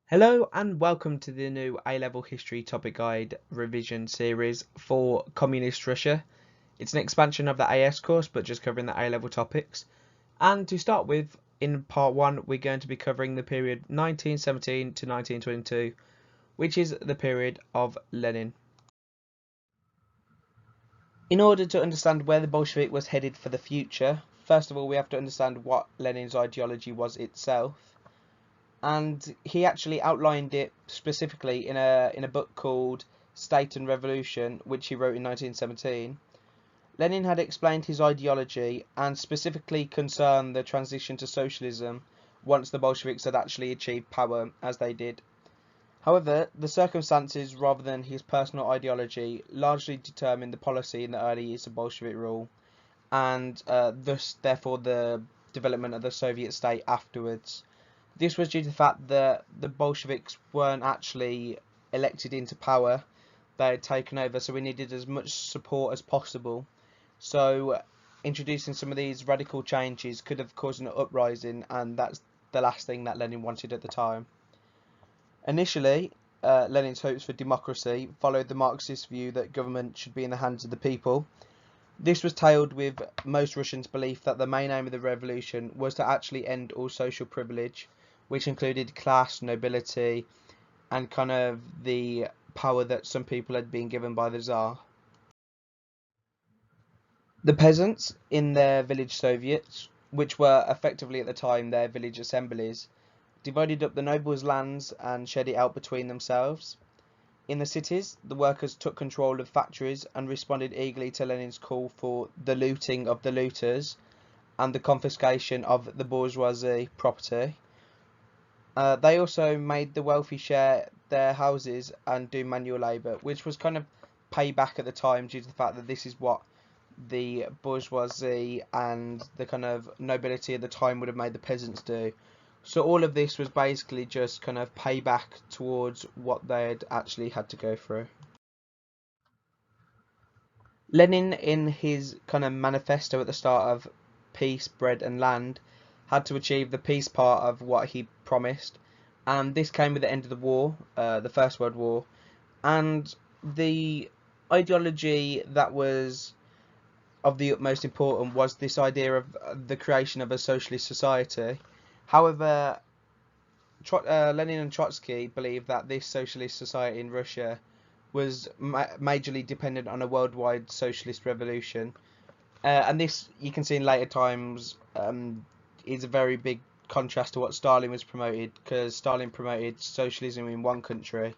Hello and welcome to the new A-level history topic guide revision series for Communist Russia. It's an expansion of the AS course but just covering the A-level topics. And to start with, in part 1 we're going to be covering the period 1917 to 1922, which is the period of Lenin. In order to understand where the Bolshevik was headed for the future, first of all we have to understand what Lenin's ideology was itself. And he actually outlined it specifically in a book called State and Revolution, which he wrote in 1917. Lenin had explained his ideology and specifically concerned the transition to socialism once the Bolsheviks had actually achieved power, as they did. However, the circumstances rather than his personal ideology largely determined the policy in the early years of Bolshevik rule, and therefore the development of the Soviet state afterwards. This was due to the fact that the Bolsheviks weren't actually elected into power, they had taken over, so we needed as much support as possible. So introducing some of these radical changes could have caused an uprising, and that's the last thing that Lenin wanted at the time. Initially, Lenin's hopes for democracy followed the Marxist view that government should be in the hands of the people. This was tailed with most Russians' belief that the main aim of the revolution was to actually end all social privilege, which included class, nobility, and kind of the power that some people had been given by the Tsar. The peasants in their village soviets, which were effectively at the time their village assemblies, divided up the nobles' lands and shared it out between themselves. In the cities, the workers took control of factories and responded eagerly to Lenin's call for the looting of the looters and the confiscation of the bourgeoisie property. They also made the wealthy share their houses and do manual labour, which was kind of payback at the time due to the fact that this is what the bourgeoisie and the kind of nobility at the time would have made the peasants do. So all of this was basically just kind of payback towards what they had actually had to go through. Lenin, in his kind of manifesto at the start of Peace, Bread and Land, had to achieve the peace part of what he promised, and this came with the end of the war, the First World War, and the ideology that was of the utmost importance was this idea of the creation of a socialist society. However, Lenin and Trotsky believed that this socialist society in Russia was majorly dependent on a worldwide socialist revolution. And this, you can see in later times, is a very big contrast to what Stalin was promoted, because Stalin promoted socialism in one country,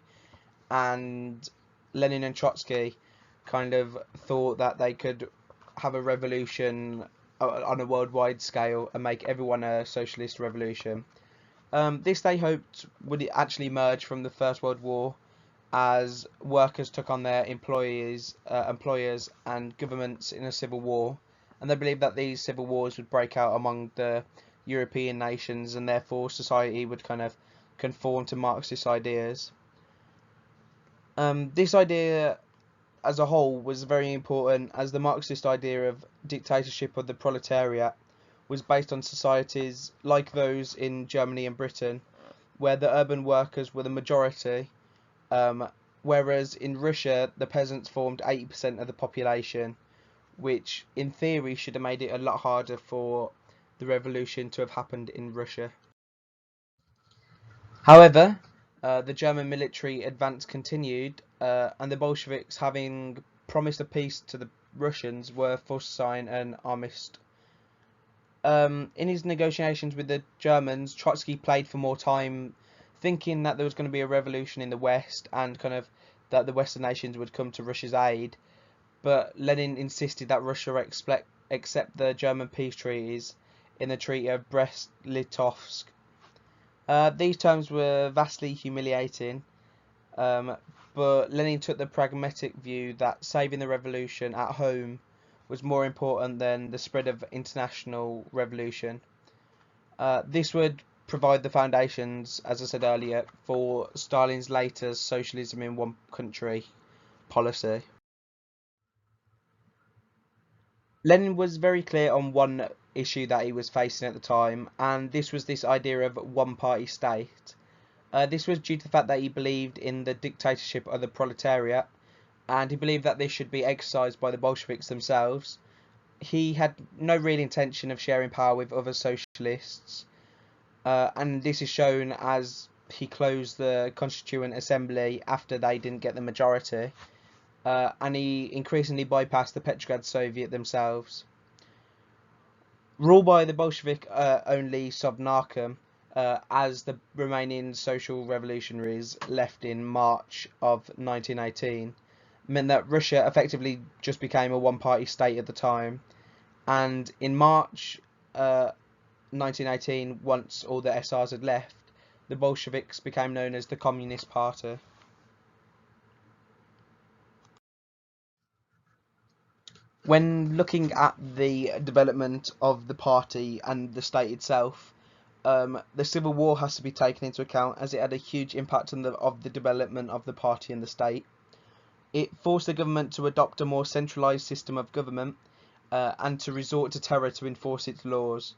and Lenin and Trotsky kind of thought that they could have a revolution on a worldwide scale and make everyone a socialist revolution. This they hoped would actually emerge from the First World War as workers took on their employers and governments in a civil war, and they believed that these civil wars would break out among the European nations, and therefore society would kind of conform to Marxist ideas. This idea as a whole was very important, as the Marxist idea of dictatorship of the proletariat was based on societies like those in Germany and Britain, where the urban workers were the majority, whereas in Russia the peasants formed 80% of the population, which in theory should have made it a lot harder for the revolution to have happened in Russia. However, the German military advance continued, and the Bolsheviks, having promised a peace to the Russians, were forced to sign an armistice. In his negotiations with the Germans, Trotsky played for more time, thinking that there was going to be a revolution in the West and kind of that the Western nations would come to Russia's aid. But Lenin insisted that Russia accept the German peace treaties in the Treaty of Brest-Litovsk. These terms were vastly humiliating, but Lenin took the pragmatic view that saving the revolution at home was more important than the spread of international revolution. This would provide the foundations, as I said earlier, for Stalin's later socialism in one country policy. Lenin was very clear on one issue that he was facing at the time, and this was this idea of one party state. This was due to the fact that he believed in the dictatorship of the proletariat, and he believed that this should be exercised by the Bolsheviks themselves. He had no real intention of sharing power with other socialists, and this is shown as he closed the Constituent Assembly after they didn't get the majority, and he increasingly bypassed the Petrograd Soviet themselves. Ruled by the Bolshevik only Sovnarkom, as the remaining social revolutionaries left in March of 1918, meant that Russia effectively just became a one-party state at the time. And in March 1918, once all the SRs had left, the Bolsheviks became known as the Communist Party. When looking at the development of the party and the state itself, the Civil War has to be taken into account, as it had a huge impact on the development of the party and the state. It forced the government to adopt a more centralised system of government, and to resort to terror to enforce its laws.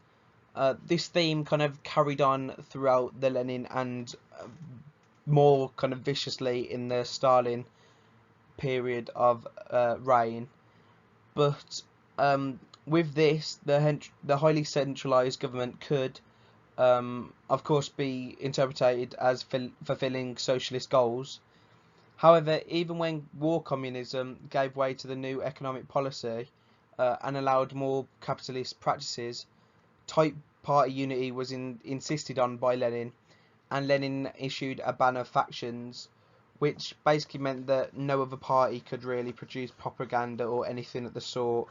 This theme kind of carried on throughout the Lenin and more kind of viciously in the Stalin period of reign. But with this, the highly centralised government could, of course, be interpreted as fulfilling socialist goals. However, even when war communism gave way to the new economic policy, and allowed more capitalist practices, tight party unity was insisted on by Lenin, and Lenin issued a ban of factions, which basically meant that no other party could really produce propaganda or anything of the sort.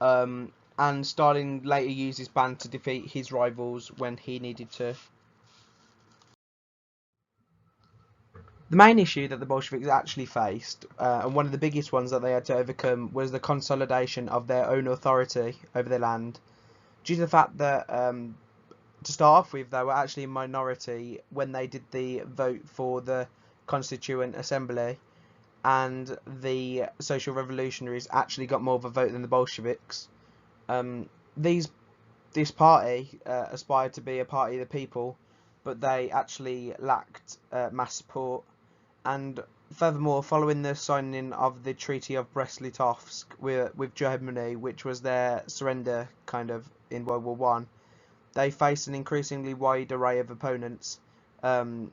And Stalin later used his ban to defeat his rivals when he needed to. The main issue that the Bolsheviks actually faced, and one of the biggest ones that they had to overcome, was the consolidation of their own authority over their land, due to the fact that, to start off with, they were actually a minority when they did the vote for the Constituent Assembly, and the Social Revolutionaries actually got more of a vote than the Bolsheviks. Um, these This party aspired to be a party of the people, but they actually lacked mass support. And furthermore, following the signing of the Treaty of Brest-Litovsk with Germany, which was their surrender kind of in World War One, they faced an increasingly wide array of opponents,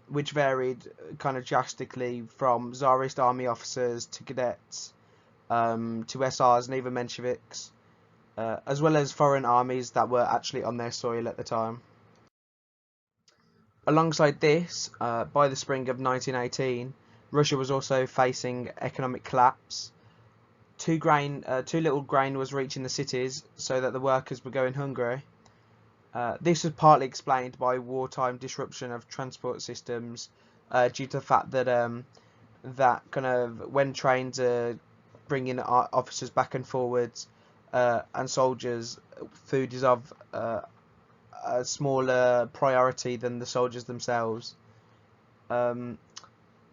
which varied kind of drastically from Tsarist army officers to cadets, to SRs and even Mensheviks, as well as foreign armies that were actually on their soil at the time. Alongside this, by the spring of 1918, Russia was also facing economic collapse. Too little grain was reaching the cities, so that the workers were going hungry. This was partly explained by wartime disruption of transport systems, due to the fact that that kind of when trains are bringing officers back and forwards, and soldiers, food is of a smaller priority than the soldiers themselves.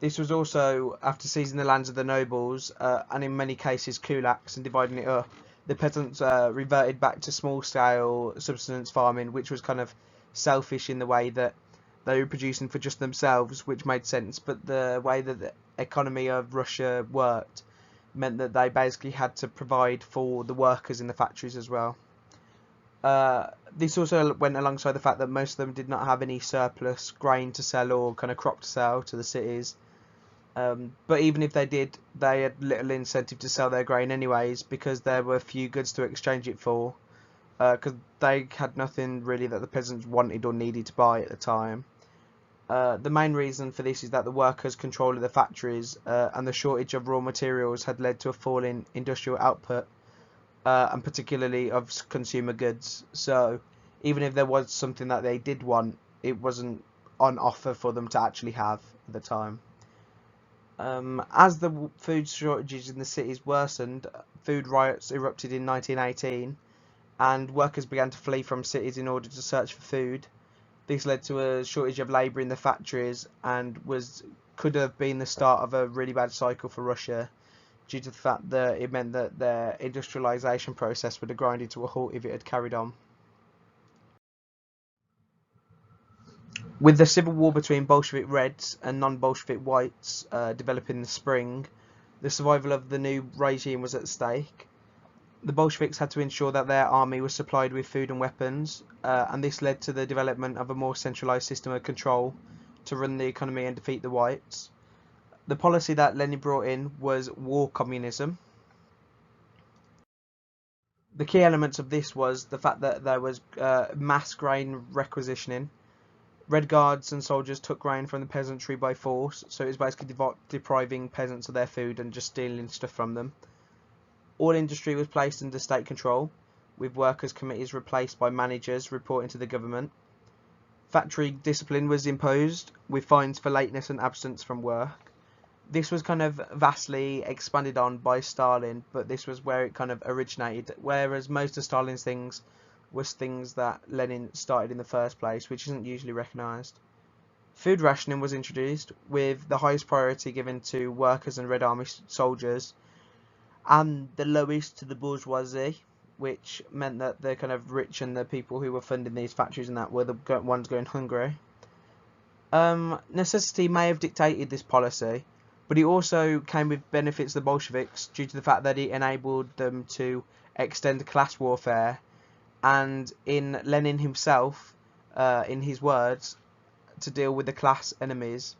This was also after seizing the lands of the nobles, and in many cases kulaks, and dividing it up. The peasants reverted back to small-scale subsistence farming, which was kind of selfish in the way that they were producing for just themselves, which made sense. But the way that the economy of Russia worked meant that they basically had to provide for the workers in the factories as well. This also went alongside the fact that most of them did not have any surplus grain to sell or kind of crop to sell to the cities. But even if they did, they had little incentive to sell their grain anyways, because there were few goods to exchange it for, because they had nothing really that the peasants wanted or needed to buy at the time. The main reason for this is that the workers' control of the factories, and the shortage of raw materials had led to a fall in industrial output, and particularly of consumer goods. So even if there was something that they did want, it wasn't on offer for them to actually have at the time. As the food shortages in the cities worsened, food riots erupted in 1918, and workers began to flee from cities in order to search for food. This led to a shortage of labour in the factories, and could have been the start of a really bad cycle for Russia, due to the fact that it meant that their industrialisation process would have grinded to a halt if it had carried on. With the civil war between Bolshevik Reds and non-Bolshevik Whites developing in the spring, the survival of the new regime was at stake. The Bolsheviks had to ensure that their army was supplied with food and weapons, and this led to the development of a more centralised system of control to run the economy and defeat the Whites. The policy that Lenin brought in was War Communism. The key elements of this was the fact that there was mass grain requisitioning. Red Guards and soldiers took grain from the peasantry by force, so it was basically depriving peasants of their food and just stealing stuff from them. All industry was placed under state control, with workers' committees replaced by managers reporting to the government. Factory discipline was imposed, with fines for lateness and absence from work. This was kind of vastly expanded on by Stalin, but this was where it kind of originated, whereas most of Stalin's things was things that Lenin started in the first place, which isn't usually recognised. Food rationing was introduced, with the highest priority given to workers and Red Army soldiers, and the lowest to the bourgeoisie, which meant that the kind of rich and the people who were funding these factories and that were the ones going hungry. Necessity may have dictated this policy, but it also came with benefits to the Bolsheviks due to the fact that it enabled them to extend class warfare, and in Lenin himself, in his words, to deal with the class enemies.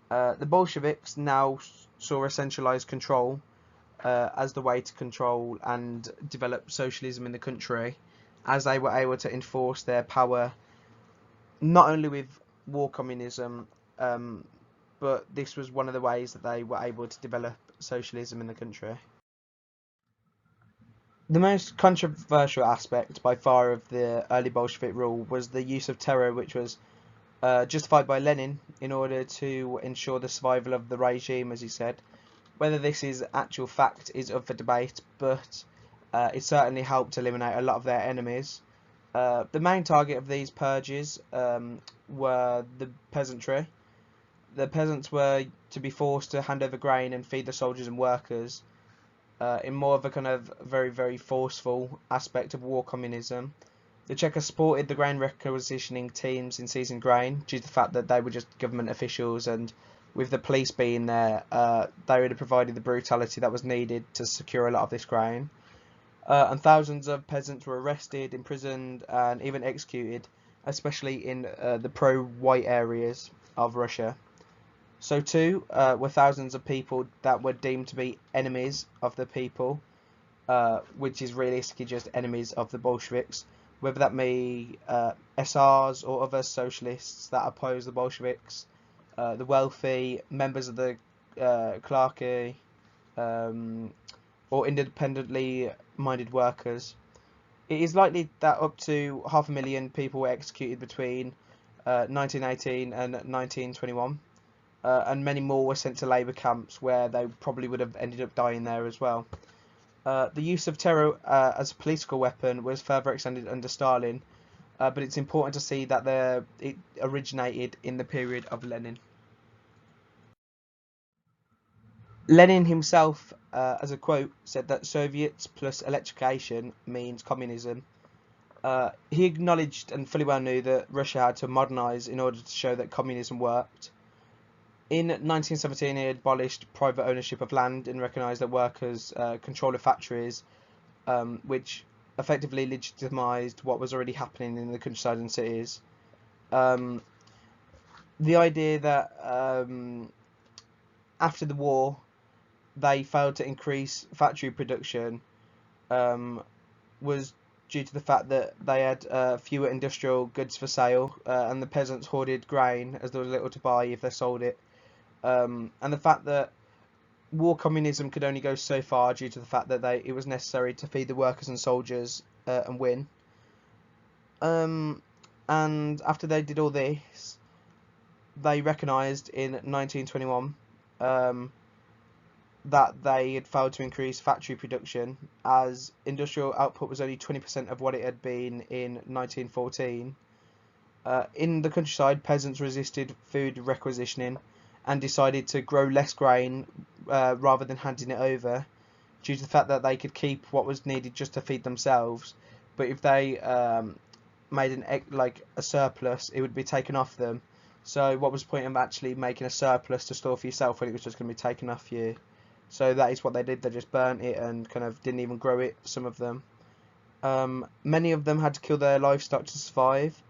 The Bolsheviks now saw a centralised control as the way to control and develop socialism in the country, as they were able to enforce their power not only with war communism, but this was one of the ways that they were able to develop socialism in the country. The most controversial aspect by far of the early Bolshevik rule was the use of terror, which was justified by Lenin in order to ensure the survival of the regime, as he said. Whether this is actual fact is up for debate, but it certainly helped eliminate a lot of their enemies. The main target of these purges were the peasantry. The peasants were to be forced to hand over grain and feed the soldiers and workers in more of a kind of very, very forceful aspect of war communism. The Chekers supported the grain requisitioning teams in seizing grain due to the fact that they were just government officials, and with the police being there, they would have provided the brutality that was needed to secure a lot of this grain. And thousands of peasants were arrested, imprisoned, and even executed, especially in the pro-white areas of Russia. So too were thousands of people that were deemed to be enemies of the people, which is realistically just enemies of the Bolsheviks, whether that be SRs or other socialists that oppose the Bolsheviks, the wealthy, members of the clergy, or independently minded workers. It is likely that up to 500,000 people were executed between 1918 and 1921. And many more were sent to labour camps where they probably would have ended up dying there as well. The use of terror as a political weapon was further extended under Stalin, but it's important to see that it originated in the period of Lenin. Lenin himself, as a quote, said that Soviets plus electrification means communism. He acknowledged and fully well knew that Russia had to modernise in order to show that communism worked. In 1917, he abolished private ownership of land and recognised that workers control of factories, which effectively legitimised what was already happening in the countryside and cities. The idea that after the war they failed to increase factory production was due to the fact that they had fewer industrial goods for sale, and the peasants hoarded grain as there was little to buy if they sold it. And the fact that war communism could only go so far due to the fact that it was necessary to feed the workers and soldiers and win. And after they did all this, they recognised in 1921 that they had failed to increase factory production, as industrial output was only 20% of what it had been in 1914. In the countryside, peasants resisted food requisitioning and decided to grow less grain rather than handing it over, due to the fact that they could keep what was needed just to feed themselves. But if they made like a surplus, it would be taken off them. So what was the point of actually making a surplus to store for yourself when it was just going to be taken off you? So that is what they did. They just burnt it and kind of didn't even grow it, some of them. Many of them had to kill their livestock to survive.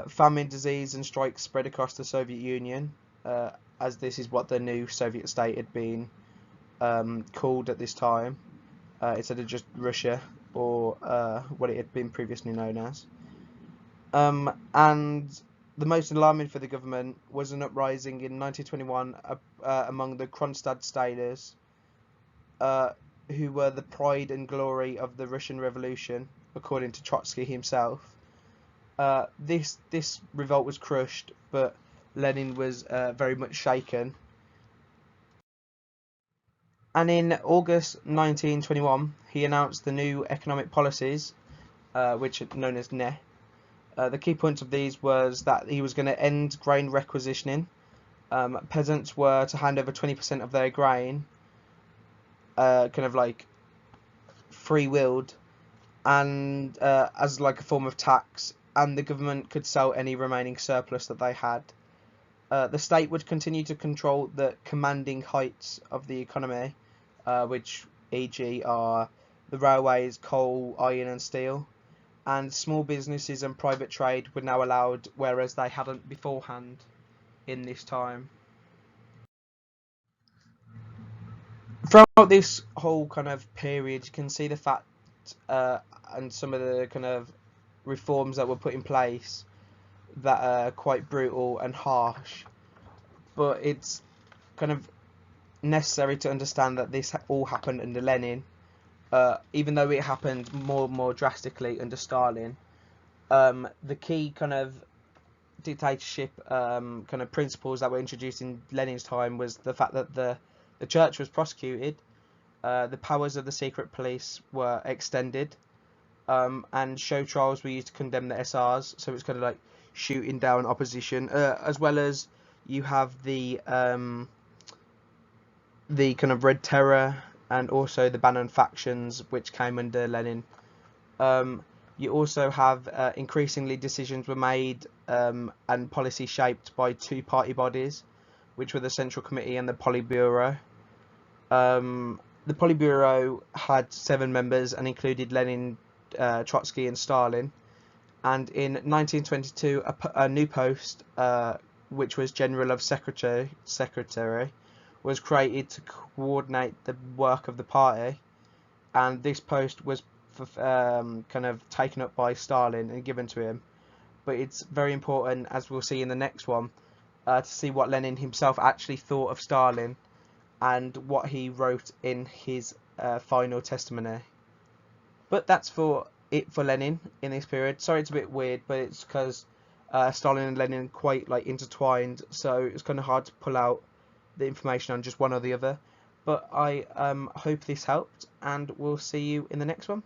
Famine, disease and strikes spread across the Soviet Union, as this is what the new Soviet state had been called at this time, instead of just Russia, or what it had been previously known as. And the most alarming for the government was an uprising in 1921 among the Kronstadt Staders, who were the pride and glory of the Russian Revolution, according to Trotsky himself. This revolt was crushed, but Lenin was very much shaken. And in August 1921, he announced the new economic policies, which are known as NE. The key points of these was that he was going to end grain requisitioning. Peasants were to hand over 20% of their grain, kind of like free-willed, and as like a form of tax, and the government could sell any remaining surplus that they had. The state would continue to control the commanding heights of the economy, which e.g. are the railways, coal, iron and steel, and small businesses and private trade were now allowed, whereas they hadn't beforehand in this time. Throughout this whole kind of period, you can see the fact and some of the kind of reforms that were put in place that are quite brutal and harsh, but it's kind of necessary to understand that this all happened under Lenin, even though it happened more drastically under Stalin. The key kind of dictatorship kind of principles that were introduced in Lenin's time was the fact that the church was prosecuted, the powers of the secret police were extended, and show trials were used to condemn the SRs. So it's kind of like shooting down opposition, as well as you have the kind of Red Terror and also the ban on factions, which came under Lenin. You also have increasingly decisions were made and policy shaped by two party bodies, which were the Central Committee and the Politburo. The Politburo had 7 members and included Lenin, Trotsky and Stalin. And in 1922, a new post, which was General of Secretary, was created to coordinate the work of the party. And this post was kind of taken up by Stalin and given to him. But it's very important, as we'll see in the next one, to see what Lenin himself actually thought of Stalin and what he wrote in his final testimony. But that's it for Lenin in this period. Sorry it's a bit weird, but it's because Stalin and Lenin quite like intertwined, so it's kind of hard to pull out the information on just one or the other. But I hope this helped, and we'll see you in the next one.